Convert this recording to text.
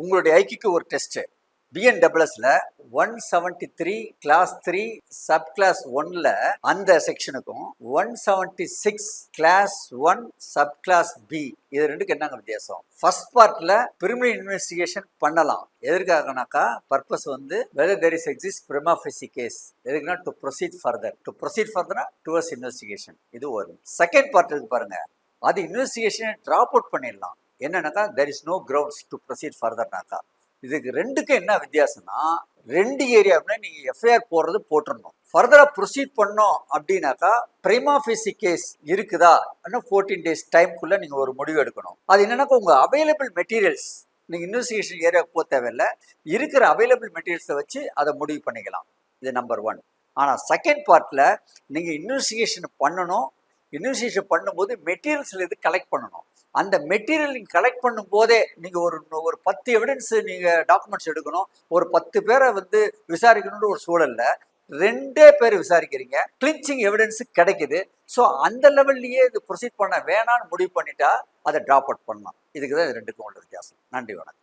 உங்களுடைய ஐக்கிக்கு ஒரு டெஸ்ட். பிஎன்டபிள்எஸ்ல 173 கிளாஸ் 3 சப் கிளாஸ் 1ல அந்த செக்ஷனுக்கும் 176 கிளாஸ் 1 சப் கிளாஸ் பி இது ரெண்டுக்கு என்னங்க வித்தியாசம்? ஃபர்ஸ்ட் பார்ட்ல பிரிமினரி இன்வெஸ்டிகேஷன் பண்ணலாம். எதற்காகனாக்கா பர்பஸ் வந்து whether there is exist prima facie case. எதுக்குன்னா to proceed further. To proceed ஃபர்தர்னா டுவர்ட்ஸ் இன்வெஸ்டிகேஷன். இது வரும். செகண்ட் பார்ட் இருக்கு பாருங்க, அது இன்வெஸ்டிகேஷனை டிராப் அவுட் பண்ணிடலாம். என்னன்னாக்கா there is no grounds to proceed furtherனாக்கா. இதுக்கு ரெண்டுக்கு என்ன வித்தியாசம்னா, ரெண்டு ஏரியாவுமே நீங்க எஃப்ஐஆர் போடுறது போட்டுடணும். ஃபர்தரா ப்ரொசீட் பண்ணோம் அப்படின்னாக்கா பிரைமா ஃபேசி கேஸ் இருக்குதா 14 days டைம்குள்ள நீங்க ஒரு முடிவு எடுக்கணும். அது என்னன்னாக்கா உங்க அவைலபிள் மெட்டீரியல்ஸ், நீங்க இன்வெஸ்டிகேஷன் ஏரியாவுக்கு போக தேவையில்லை, இருக்கிற அவைலபிள் மெட்டீரியல்ஸை வச்சு அதை முடிவு பண்ணிக்கலாம். இது நம்பர் 1. ஆனால் செகண்ட் பார்ட்டில் நீங்கள் இன்வெஸ்டிகேஷன் பண்ணணும். இன்வெஸ்டிகேஷன் பண்ணும்போது மெட்டீரியல்ஸில் இது கலெக்ட் பண்ணணும். அந்த மெட்டீரியல் நீங்கள் கலெக்ட் பண்ணும் போதே நீங்கள் ஒரு 10 எவிடன்ஸ் நீங்கள் டாக்குமெண்ட்ஸ் எடுக்கணும். ஒரு 10 பேரை வந்து விசாரிக்கணும்னு ஒரு சூழல்ல 2 பேர் விசாரிக்கிறீங்க, கிளின்ச்சிங் எவிடன்ஸ் கிடைக்குது. ஸோ அந்த லெவல்லையே இது ப்ரொசீட் பண்ண வேணான்னு முடிவு பண்ணிட்டா அதை ட்ராப் அவுட் பண்ணலாம். இதுக்கு தான் இது ரெண்டுக்கும் உள்ள வித்தியாசம். நன்றி, வணக்கம்.